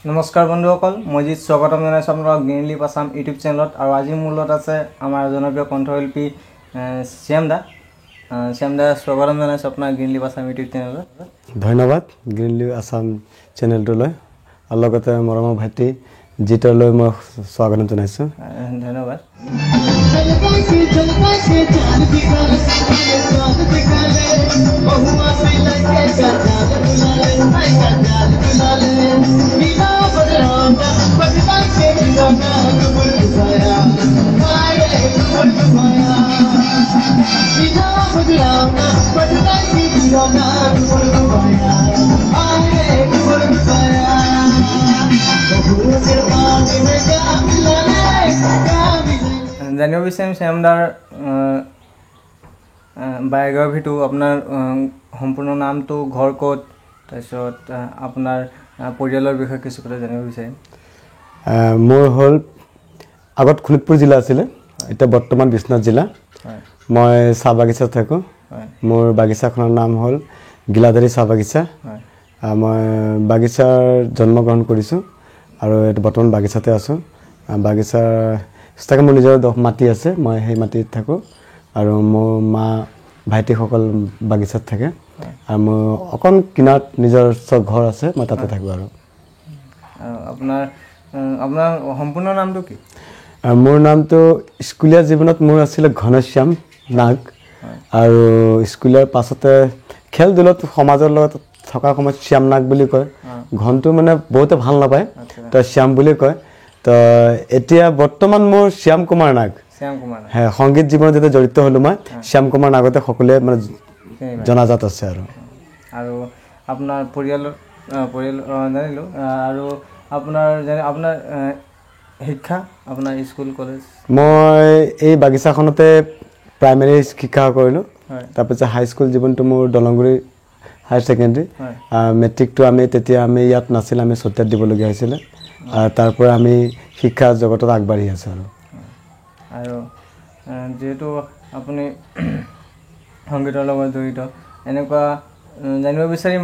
নমস্কাৰ বন্ধুসকল, মই জিত স্বাগতম জনাইছোঁ আপোনালোকক গ্ৰীণ লিফ আছাম ইউটিউব চেনেলত। আৰু আজি মোৰ লগত আছে আমাৰ জনপ্ৰিয় কণ্ঠশিল্পী শ্যাম দা। স্বাগতম জনাইছোঁ আপোনাৰ গ্ৰীণ লিফ আছাম ইউটিউব চেনেলত। ধন্যবাদ গ্ৰীণ লিফ আছাম চেনেলটোলৈ, আৰু লগতে মৰমৰ ভাইটি জিতলৈ মই স্বাগতম জনাইছোঁ। ধন্যবাদ। জানিব বিচাৰিম শ্যাম দাৰ বায়োগ্ৰাফিটো, আপোনাৰ সম্পূৰ্ণ নামটো, ঘৰ ক'ত, তাৰপিছত আপোনাৰ পৰিয়ালৰ বিষয়ে কিছু কথা জানিব বিচাৰিম। মোৰ হ'ল আগত শোণিতপুৰ জিলা আছিলে, এতিয়া বৰ্তমান বিশ্বনাথ জিলা। মই চাহ বাগিচাত থাকোঁ। মোৰ বাগিচাখনৰ নাম হ'ল গিলাধাৰী চাহ বাগিচা। মই বাগিচাৰ জন্মগ্ৰহণ কৰিছোঁ আৰু এইটো বৰ্তমান বাগিচাতে আছোঁ। বাগিচাৰ তাকে মোৰ নিজৰ মাটি আছে, মই সেই মাটিত থাকোঁ। আৰু মোৰ মা ভাইটিসকল বাগিচাত থাকে, আৰু মোৰ অকণ কিনাৰত নিজৰ চব ঘৰ আছে, মই তাতে থাকোঁ। আৰু আপোনাৰ সম্পূৰ্ণ নামটো কি? মোৰ নামটো স্কুলীয়া জীৱনত মোৰ আছিলে ঘনশ্যাম নাগ, আৰু স্কুলীয়াৰ পাছতে খেল ধূলত সমাজৰ লগত থকাৰ সময়ত শ্যাম নাগ বুলি কয়। ঘনটো মানে বহুতে ভাল নাপায়, তো শ্যাম বুলি কয়। তো এতিয়া বৰ্তমান মোৰ শ্যাম কুমাৰ নাগ। হ্যাঁ, সংগীত জীৱনত যেতিয়া জড়িত হ'লোঁ মই, শ্যাম কুমাৰ নাগতে সকলোৱে মানে জনাজাত আছে। আৰু আপোনাৰ পৰিয়াল জানিলোঁ। আৰু আপোনাৰ শিক্ষা, আপোনাৰ স্কুল কলেজ? মই এই বাগিচাখনতে প্ৰাইমেৰী শিক্ষা কৰিলোঁ। তাৰপিছত হাইস্কুল জীৱনটো মোৰ দলংগুৰি হায়াৰ ছেকেণ্ডেৰী। মেট্ৰিকটো তেতিয়া আমি ইয়াত নাছিল, আমি চতিয়াত দিবলগীয়া হৈছিলে। তাৰ পৰা আমি শিক্ষা জগতত আগবাঢ়ি আছোঁ। আৰু যিহেতু আপুনি সংগীতৰ লগত জড়িত, এনেকুৱা জানিব বিচাৰিম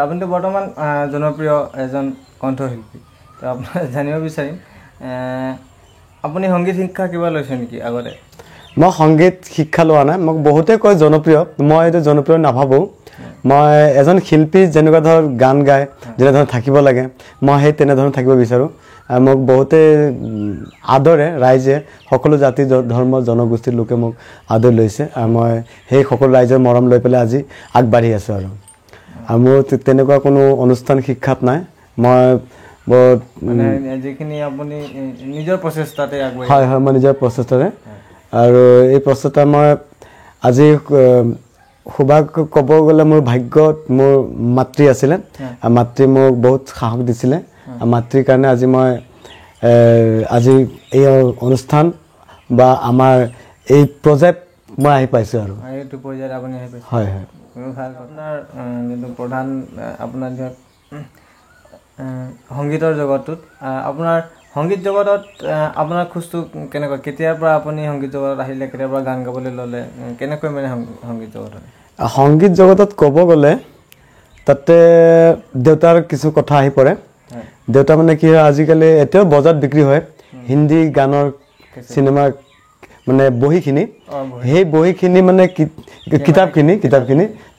আপুনিতো বৰ্তমান জনপ্ৰিয় এজন কণ্ঠশিল্পী, তো আপোনাৰ জানিব বিচাৰিম আপুনি সংগীত শিক্ষা কিবা লৈছে নেকি আগতে? মই সংগীত শিক্ষা লোৱা নাই। মোক বহুতে কয় জনপ্ৰিয়, মই এইটো জনপ্ৰিয় নাভাবোঁ। মই এজন শিল্পী যেনেকুৱা ধৰ গান গায়, যেনেধৰণে থাকিব লাগে, মই সেই তেনেধৰণে থাকিব বিচাৰোঁ। মোক বহুতে আদৰে, ৰাইজে, সকলো জাতি ধৰ্ম জনগোষ্ঠীৰ লোকে মোক আদৰ লৈছে, আৰু মই সেই সকলো ৰাইজৰ মৰম লৈ পেলাই আজি আগবাঢ়ি আছোঁ। আৰু মোৰ তেনেকুৱা কোনো অনুষ্ঠান শিক্ষাত নাই। মই যিখিনি আপুনি নিজৰ প্ৰচেষ্টাতে আগবাঢ়ি? হয়, মই নিজৰ প্ৰচেষ্টাৰে। আৰু এই প্ৰচেষ্টা মই আজি সৌভাগ্য ক'ব গ'লে, মোৰ ভাগ্যত মোৰ মাতৃ আছিলে। মাতৃ মোক বহুত সাহস দিছিলে। মাতৃৰ কাৰণে আজি মই এই অনুষ্ঠান বা আমাৰ এই প্ৰজেক্ট মই আহি পাইছোঁ। আৰু এইটো পৰ্যায়ত আপুনি আহি পাইছে? হয়। ভাল। আপোনাৰ যিটো প্ৰধান আপোনাৰ ধৰক সংগীতৰ জগতটোত, আপোনাৰ সংগীত জগতত আপোনাৰ খোজটো কেনেকুৱা? কেতিয়াৰ পৰা আপুনি সংগীত জগতত আহিলে, কেতিয়াৰ পৰা গান গাবলৈ ল'লে, কেনেকৈ মানে সংগীত জগতত? সংগীত জগতত ক'ব গ'লে তাতে দেউতাৰ কিছু কথা আহি পৰে। দেউতা মানে কি হয়, আজিকালি এতিয়াও বজাৰত বিক্ৰী হয় হিন্দী গানৰ চিনেমা মানে বহীখিনি, সেই বহীখিনি মানে কিতাপখিনি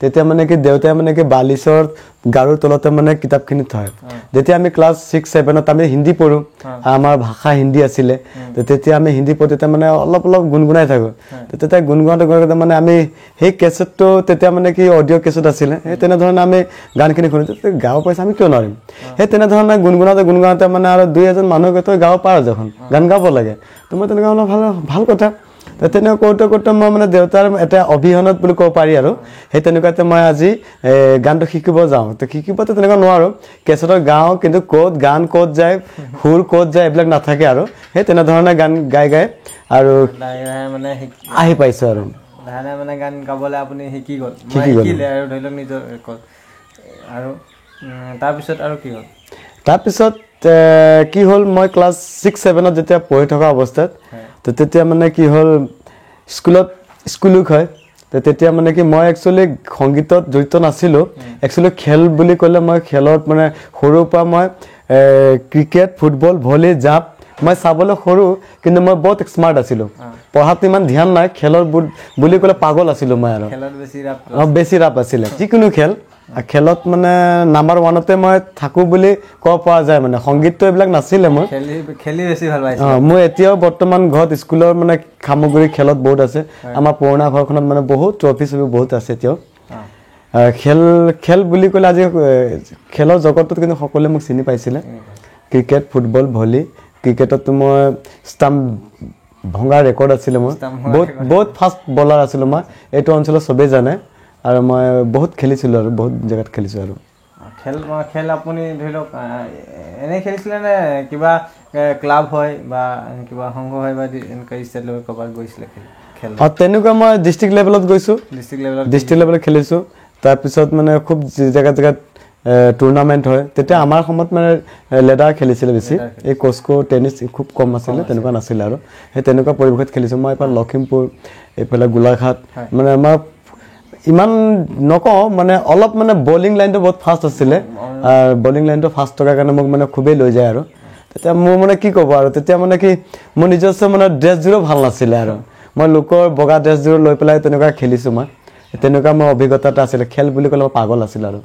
তেতিয়া মানে কি দেউতাই মানে কি বালিচৰ গাৰুৰ তলতে মানে কিতাপখিনি থয়। যেতিয়া আমি ক্লাছ 6-7ত আমি হিন্দী পঢ়োঁ, আমাৰ ভাষা হিন্দী আছিলে, তেতিয়া আমি হিন্দী পঢ়োঁ, তেতিয়া মানে অলপ গুণগুণাই থাকোঁ। তেতিয়া গুণগুণাওঁতে মানে আমি সেই কেছেটটো, তেতিয়া মানে কি অডিঅ' কেছেট আছিলে, সেই তেনেধৰণে আমি গানখিনি শুনো। গাব পাৰিছে, আমি কিয় নোৱাৰিম? সেই তেনেধৰণে গুণগুণাওঁতে মানে আৰু 2-এজন মানুহক তই গাব পাৰ, যখন গান গাব লাগে, তো মই তেনেকুৱা অলপ ভাল কথা। তেনেকুৱা কৰোঁতে মই মানে দেউতাৰ এটা অভিযানত বুলি ক'ব পাৰি। আৰু সেই তেনেকুৱাতে মই আজি গানটো শিকিব যাওঁ। তো শিকিবতো তেনেকুৱা নোৱাৰোঁ, কেছেটত গাওঁ, কিন্তু গান ক'ত যায়, সুৰ ক'ত যায়, এইবিলাক নাথাকে। আৰু সেই তেনেধৰণে গান গাই আৰু মানে আহি পাইছোঁ। আৰু লাহে মানে গান গাবলৈ আপুনি শিকিলে, আৰু ধৰি লওক নিজৰ আৰু তাৰপিছত আৰু কি হ'ল? তাৰপিছত কি হ'ল, মই ক্লাছ 6-7ত যেতিয়া পঢ়ি থকা অৱস্থাত, তো তেতিয়া মানে কি হ'ল, স্কুলত স্কুল উইক হয়, তেতিয়া মানে কি মই একচুৱেলি সংগীতত জড়িত নাছিলোঁ একচুৱেলি খেল বুলি ক'লে মই খেলত মানে সৰুৰ পৰা মই ক্ৰিকেট ফুটবল ভলী জাঁপ মই চাবলৈ সৰু কিন্তু মই বহুত স্মাৰ্ট আছিলোঁ পঢ়াত ইমান ধ্যান নাই খেলৰ বুলি ক'লে পাগল আছিলোঁ মই আৰু বেছি ৰাপ আছিলে যিকোনো খেল খেলত মানে নাম্বাৰ 1তে মই থাকোঁ বুলি ক'ব পৰা যায় মানে সংগীতটো এইবিলাক নাছিলে মই খেলি বেছি ভাল পাইছোঁ মই এতিয়াও বৰ্তমান ঘৰত স্কুলৰ মানে সামগ্ৰী খেলত বহুত আছে আমাৰ পুৰণা ঘৰখনত মানে বহুত ট্ৰফি চফি বহুত আছে এতিয়াও খেল বুলি ক'লে আজি খেলৰ জগতত কিন্তু সকলোৱে মোক চিনি পাইছিলে ক্ৰিকেট ফুটবল ভলী ক্ৰিকেটতো মই ষ্টাম্প ভঙা ৰেকৰ্ড আছিলে মোৰ বহুত ফাষ্ট বলাৰ আছিলোঁ মই এইটো অঞ্চলত চবেই জানে আৰু মই বহুত খেলিছিলোঁ আৰু বহুত জেগাত খেলিছোঁ আৰু খেল আপুনি ধৰি লওক এনেই খেলিছিলে নে কিবা ক্লাব হয় বা কিবা সংঘ হয় বা এনেকুৱা ষ্টেট লেভেল ক'ৰবাত গৈছিলে খেল তেনেকুৱা মই ডিষ্ট্ৰিক্ট লেভেলত গৈছোঁ ডিষ্ট্ৰিক্ট লেভেলত খেলিছোঁ তাৰপিছত মানে খুব জেগাত টুৰ্ণামেণ্ট হয় তেতিয়া আমাৰ সময়ত মানে লেডাৰ খেলিছিলে বেছি এই কস্কো টেনিছ খুব কম আছিলে তেনেকুৱা নাছিলে আৰু সেই তেনেকুৱা পৰিৱেশত খেলিছোঁ মই এবাৰ লখিমপুৰ এইফালে গোলাঘাট মানে আমাৰ ইমান নকওঁ মানে অলপ মানে বলিং লাইনটো বহুত ফাষ্ট আছিলে বলিং লাইনটো ফাষ্ট থকাৰ কাৰণে মোক মানে খুবেই লৈ যায় আৰু তেতিয়া মোৰ মানে কি ক'ব আৰু তেতিয়া মানে কি মোৰ নিজস্ব মানে ড্ৰেছযোৰো ভাল নাছিলে আৰু মই লোকৰ বগা ড্ৰেছযোৰ লৈ পেলাই তেনেকুৱা খেলিছোঁ মই তেনেকুৱা মোৰ অভিজ্ঞতা এটা আছিলে খেল বুলি ক'লে মই পাগল আছিলোঁ আৰু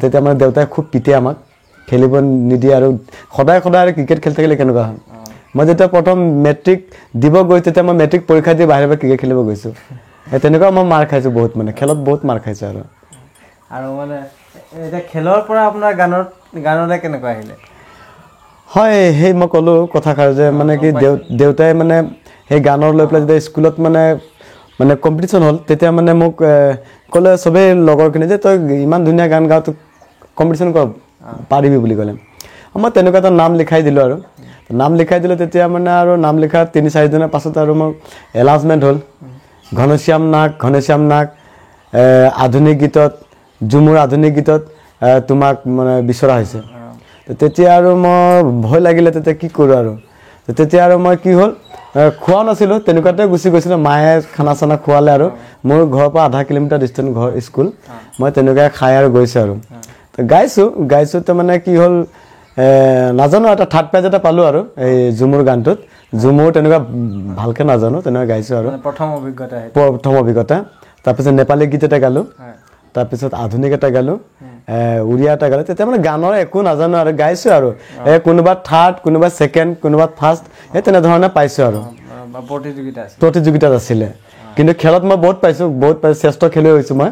তেতিয়া মানে দেউতাই খুব পিটে আমাক খেলিব নিদিয়ে আৰু সদায় ক্ৰিকেট খেলি থাকিলে কেনেকুৱা হয় মই যেতিয়া প্ৰথম মেট্ৰিক দিব গৈ তেতিয়া মই মেট্ৰিক পৰীক্ষা দি বাহিৰৰ পৰা ক্ৰিকেট খেলিব গৈছোঁ তেনেকুৱা মই মাৰ খাইছোঁ বহুত মানে খেলত বহুত মাৰ খাইছোঁ আৰু মানে এতিয়া খেলৰ পৰা আপোনাৰ গানলৈ কেনেকুৱা আহিলে হয় সেই মই ক'লোঁ কথাষাৰ যে মানে কি দেউতাই মানে সেই গানৰ লৈ পেলাই যেতিয়া স্কুলত মানে কম্পিটিশ্যন হ'ল তেতিয়া মানে মোক ক'লে চবেই লগৰখিনি যে তই ইমান ধুনীয়া গান গাৱ তোক কম্পিটিশ্যন কৰ পাৰিবি বুলি ক'লে মই তেনেকুৱা এটা নাম লিখাই দিলোঁ আৰু নাম লিখাই দিলোঁ তেতিয়া মানে আৰু নাম লিখা 3-4 দিনৰ পাছত আৰু মোৰ এলাউন্সমেণ্ট হ'ল ঘনশ্যাম নাগ আধুনিক গীতত ঝুমুৰ আধুনিক গীতত তোমাক মানে বিচৰা হৈছে তেতিয়া আৰু মই ভয় লাগিলে তেতিয়া কি কৰোঁ আৰু তেতিয়া আৰু মই কি হ'ল খোৱাও নাছিলোঁ তেনেকুৱাতে গুচি গৈছিলোঁ মায়ে খানা চানা খোৱালে আৰু মোৰ ঘৰৰ পৰা 0.5 কিলোমিটাৰ ডিষ্টেঞ্চ ঘৰ স্কুল মই তেনেকৈ খাই আৰু গৈছোঁ আৰু গাইছোঁ তো মানে কি হ'ল নাজানো এটা থাৰ্ড প্ৰাইজ এটা পালোঁ আৰু এই ঝুমুৰ গানটোত ঝুমুৰ তেনেকুৱা ভালকৈ নাজানো তেনেকুৱা গাইছোঁ আৰু প্ৰথম অভিজ্ঞতা তাৰপিছত নেপালী গীত এটা গালোঁ তাৰপিছত আধুনিক এটা গালোঁ উৰিয়া এটা গালোঁ তেতিয়া মানে গানৰ একো নাজানো আৰু গাইছোঁ আৰু কোনোবা থাৰ্ড কোনোবা ছেকেণ্ড কোনোবা ফাৰ্ষ্ট সেই তেনেধৰণে পাইছোঁ আৰু প্ৰতিযোগিতাত আছিলে কিন্তু খেলত মই বহুত পাইছোঁ শ্ৰেষ্ঠ খেলুৱৈ হৈছোঁ মই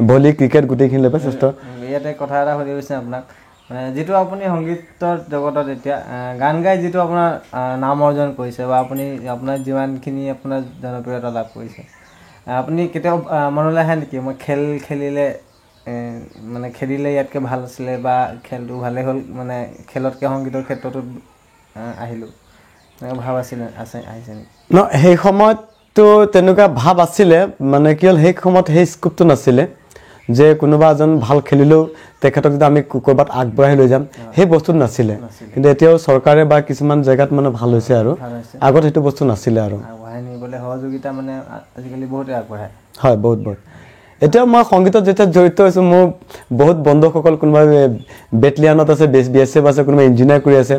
ভলী ক্ৰিকেট গোটেইখিনি লৈ পাই শ্ৰেষ্ঠ ইয়াতে কথা এটা সুধি গৈছে আপোনাক মানে যিটো আপুনি সংগীতৰ জগতত এতিয়া গান গাই যিটো আপোনাৰ নাম অৰ্জন কৰিছে বা আপুনি আপোনাৰ যিমানখিনি আপোনাৰ জনপ্ৰিয়তা লাভ কৰিছে আপুনি কেতিয়াও মনলৈ আহে নেকি মই খেলিলে মানে খেলিলে ইয়াতকৈ ভাল আছিলে বা খেলটো ভালে হ'ল মানে খেলতকৈ সংগীতৰ ক্ষেত্ৰতো আহিলোঁ ভাৱ আহিছে নেকি ন সেই সময়ততো তেনেকুৱা ভাৱ আছিলে মানে কি হ'ল সেই সময়ত সেই স্কোপটো নাছিলে যে কোনোবা এজন ভাল খেলিলেও তেখেতক যদি আমি ক'ৰবাত আগবঢ়াই লৈ যাম সেই বস্তুটো নাছিলে কিন্তু এতিয়াও চৰকাৰে বা কিছুমান জেগাত মানে ভাল হৈছে আৰু আগত সেইটো বস্তু নাছিলে আৰু সহযোগিতা মানে আজিকালি বহুতে আগবঢ়ায় হয় বহুত এতিয়াও মই সংগীতত যেতিয়া জড়িত হৈছোঁ মোৰ বহুত বন্ধুসকল কোনোবা বেটেলিয়ানত আছে BSF আছে কোনোবা ইঞ্জিনিয়াৰ কৰি আছে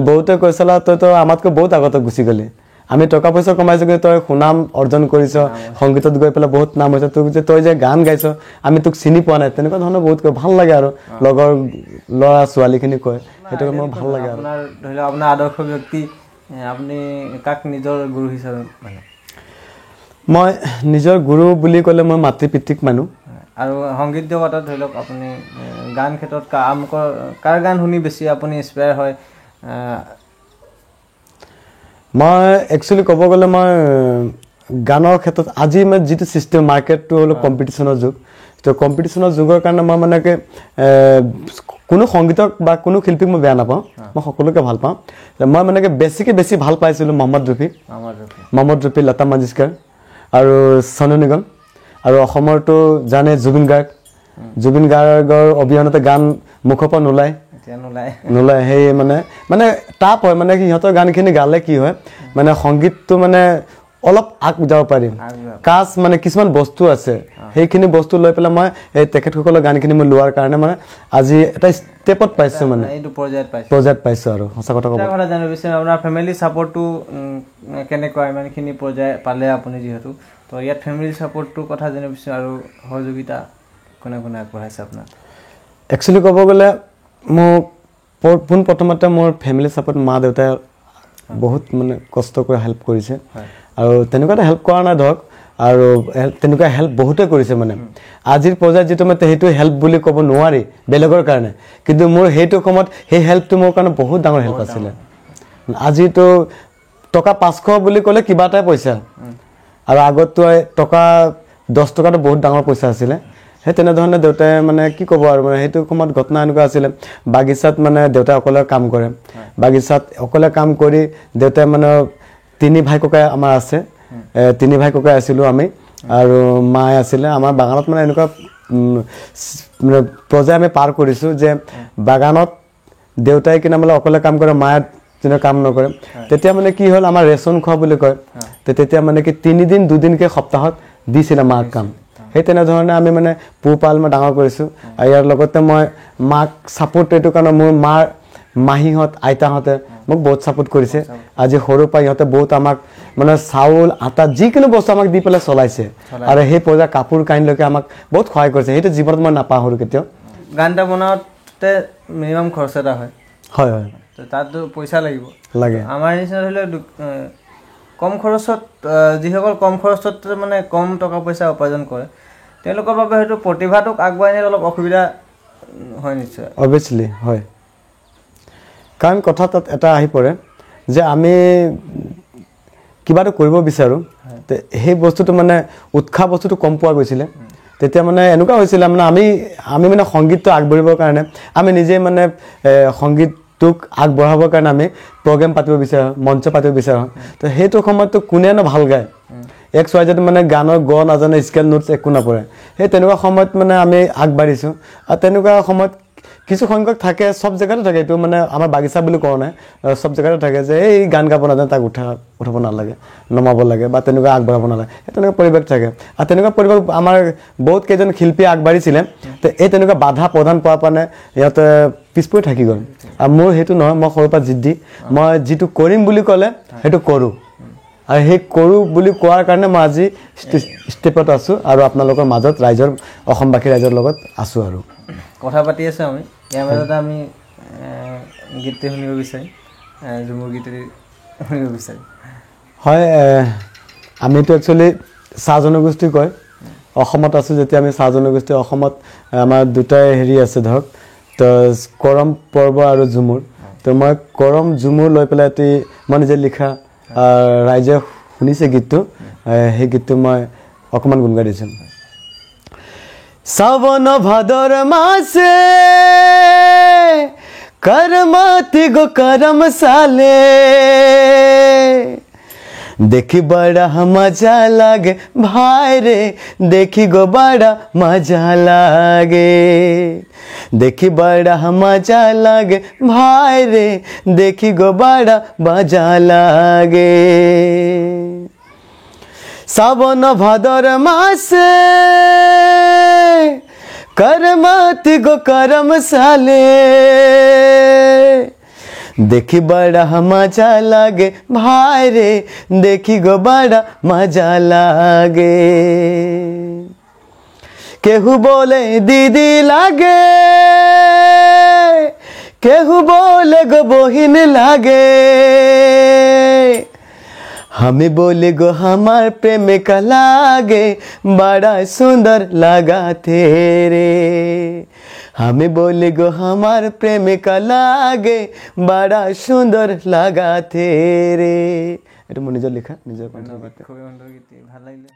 বহুতে কৈছিল তইতো আমাতকৈ বহুত আগতে গুচি গ'লি আমি টকা পইচা কমাইছোঁ কিন্তু তই সুনাম অৰ্জন কৰিছ সংগীতত গৈ পেলাই বহুত নাম হৈছে তোক যে তই যে গান গাইছ আমি তোক চিনি পোৱা নাই তেনেকুৱা ধৰণৰ বহুত ভাল লাগে আৰু লগৰ ল'ৰা ছোৱালীখিনি কয় সেইটো মোৰ ভাল লাগে আৰু ধৰি লওক আপোনাৰ আদৰ্শ ব্যক্তি আপুনি কাক নিজৰ গুৰু হিচাপে মানে মই নিজৰ গুৰু বুলি ক'লে মই মাতৃ পিতৃক মানো আৰু সংগীত জগতত ধৰি লওক আপুনি গান ক্ষেত্ৰত কাৰ গান শুনি বেছি আপুনি ইনস্পায়াৰ হয় মই একচুৱেলি ক'ব গ'লে মই গানৰ ক্ষেত্ৰত আজি মানে যিটো চিষ্টেম মাৰ্কেটটো হ'ল কম্পিটিশ্যনৰ যুগ তো কম্পিটিশ্যনৰ যুগৰ কাৰণে মই মানে কি কোনো সংগীতক বা কোনো শিল্পীক মই বেয়া নাপাওঁ মই সকলোকে ভাল পাওঁ মই মানে কি বেছি ভাল পাইছিলোঁ মহম্মদ ৰফি লতা মংগেশকাৰ আৰু সনু নিগম আৰু অসমৰতো জানে জুবিন গাৰ্গৰ অবিহনে গান মুখৰ পৰা নোলায় সেই মানে টাপ হয় মানে কি সিহঁতৰ গানখিনি গালে কি হয় মানে সংগীতটো মানে অলপ আগ যাব পাৰিম কাজ মানে কিছুমান বস্তু আছে সেইখিনি বস্তু লৈ পেলাই মই এই তেখেতসকলৰ গানখিনি মই লোৱাৰ কাৰণে মানে আজি এটা ষ্টেপত পাইছোঁ মানে এইটো পৰ্যায়ত পাইছোঁ আৰু সঁচা কথা ক'ব কথা জানিব বিচাৰিম আপোনাৰ ফেমিলি ছাপোৰ্টটো কেনেকুৱা ইমানখিনি পৰ্যায় পালে আপুনি যিহেতু তো ইয়াত ফেমিলি ছাপোৰ্টটোৰ কথা জানিব বিচাৰিম আৰু সহযোগিতা কোনে আগবঢ়াইছে আপোনাৰ একচুৱেলি ক'ব গ'লে মোক পোনপ্ৰথমতে মোৰ ফেমিলি ছাপোৰ্ট মা দেউতাই বহুত মানে কষ্ট কৰি হেল্প কৰিছে আৰু তেনেকুৱা এটা হেল্প কৰা নাই ধৰক আৰু তেনেকুৱা হেল্প বহুতে কৰিছে মানে আজিৰ পৰ্যায়ত যিটো মানে সেইটো হেল্প বুলি ক'ব নোৱাৰি বেলেগৰ কাৰণে কিন্তু মোৰ সেইটো সময়ত সেই হেল্পটো মোৰ কাৰণে বহুত ডাঙৰ হেল্প আছিলে আজিতো টকা 500 বুলি ক'লে কিবা এটাই পইচা আৰু আগততো টকা 10 টকাটো বহুত ডাঙৰ পইচা আছিলে সেই তেনেধৰণে দেউতাই মানে কি ক'ব আৰু মানে সেইটো সময়ত ঘটনা এনেকুৱা আছিলে বাগিচাত মানে দেউতাই অকলে কাম কৰে বাগিচাত অকলে কাম কৰি দেউতাই মানে 3 ভাই ককাই আমাৰ আছে 3 ভাই ককাই আছিলোঁ আমি আৰু মায়ে আছিলে আমাৰ বাগানত মানে এনেকুৱা মানে পৰ্যায় আমি পাৰ কৰিছোঁ যে বাগানত দেউতাই কিনা মানে অকলে কাম কৰে মায়ে যেনে কাম নকৰে তেতিয়া মানে কি হ'ল আমাৰ ৰেচন খোৱা বুলি কয় তেতিয়া মানে কি 3 দিন 2 দিনকৈ সপ্তাহত দিছিলে মাক কাম সেই তেনেধৰণে আমি মানে পোহপাল মই ডাঙৰ কৰিছোঁ আৰু ইয়াৰ লগতে মই মাক ছাপোৰ্ট এইটো কাৰণে মোৰ মাৰ মাহীহঁত আইতাহঁতে মোক বহুত ছাপোৰ্ট কৰিছে আজি সৰুৰ পৰা ইহঁতে বহুত আমাক মানে চাউল আটা যিকোনো বস্তু আমাক দি পেলাই চলাইছে আৰু সেই পৰ্যায়ত কাপোৰ কানিলৈকে আমাক বহুত সহায় কৰিছে সেইটো জীৱনত মই নাপাহৰোঁ কেতিয়াও গান এটা বনাওঁতে মিনিমাম খৰচ এটা হয় হয় হয় তাতো পইচা লাগে আমাৰ নিচিনা ধৰি লওক কম খৰচত যিসকল কম খৰচত মানে কম টকা পইচা উপাৰ্জন কৰে তেওঁলোকৰ বাবে হয়তো প্ৰতিভাটোক আগুৱাই নিয়াত অলপ অসুবিধা হয় নিশ্চয় অবভিয়াছলি হয় কাৰণ কথা তাত এটা আহি পৰে যে আমি কিবা এটা কৰিব বিচাৰোঁ সেই বস্তুটো মানে উৎসাহ বস্তুটো কম পোৱা গৈছিলে তেতিয়া মানে এনেকুৱা হৈছিলে মানে আমি মানে সংগীতটো আগবাঢ়িবৰ কাৰণে আমি নিজে মানে সংগীতটোক আগবঢ়াবৰ কাৰণে আমি প্ৰগ্ৰেম পাতিব বিচাৰোঁ মঞ্চ পাতিব বিচাৰোঁ তো সেইটো সময়ততো কোনেনো ভাল গায় XYZ মানে গানৰ গ নাজানে স্কেল নোটছ একো নপৰে সেই তেনেকুৱা সময়ত মানে আমি আগবাঢ়িছোঁ আৰু তেনেকুৱা সময়ত কিছু সংখ্যক থাকে সব জেগাতে থাকে এইটো মানে আমাৰ বাগিচা বুলি কোৱা নাই সব জেগাতে থাকে যে এই গান গাব নাজানে তাক উঠাব নালাগে নমাব লাগে বা তেনেকুৱা আগবঢ়াব নালাগে সেই তেনেকুৱা পৰিৱেশ থাকে আৰু তেনেকুৱা পৰিৱেশ আমাৰ বহুত কেইজন শিল্পী আগবাঢ়িছিলে তো এই তেনেকুৱা বাধা প্ৰদান পোৱাৰ কাৰণে ইহঁতে পিছপৰি থাকি গ'ল আৰু মোৰ সেইটো নহয় মই সৰুৰ পৰা জিদ্দি মই যিটো কৰিম বুলি ক'লে সেইটো কৰোঁ আৰু সেই কৰোঁ বুলি কোৱাৰ কাৰণে মই আজি ষ্টেপত আছোঁ আৰু আপোনালোকৰ মাজত ৰাইজৰ অসমবাসী ৰাইজৰ লগত আছোঁ আৰু কথা পাতি আছোঁ আমি ইয়াৰ মাজতে আমি গীতটি শুনিব বিচাৰিম ঝুমুৰ গীতটি শুনিব বিচাৰিম হয় আমিতো একচুৱেলি চাহ জনগোষ্ঠী কয় অসমত আছোঁ যেতিয়া আমি চাহ জনগোষ্ঠী অসমত আমাৰ দুটাই হেৰি আছে ধৰক তো কৰম পৰ্ব আৰু ঝুমুৰ তো মই কৰম ঝুমুৰ লৈ পেলাই এটি মই নিজে লিখা ৰাইজে শুনিছে গীতটো সেই গীতটো মই অকণমান গুণগাই দিছোঁ শ্ৰাবণ ভাদৰ মাছে কৰমতি গো কৰম চালে দেখি বড়া মজা লাগে ভাই রে দেখি গো বড়া মজা লাগে দেখি বড়া মজা লাগে ভাই রে দেখি গো বড়া মজা লাগে শ্রাবণ ভাদর মাসে করমতি গো করম সালে দেখি বড়া মজা লাগে ভাই রে দেখি গো বড়া মজা লাগে কেহু বলে দিদি লাগে কেহু বলে গো বহিন লাগে हमें बोले गो हमार प्रेम का लागे बड़ा सुंदर लगा तेरे हमें बोले गो हमार प्रेम का लागे बड़ा सुंदर लगा तेरे এটা মই নিজৰ লিখা নিজৰ ধন্যবাদ খুবই সুন্দৰ গীত ভাল লাগিলে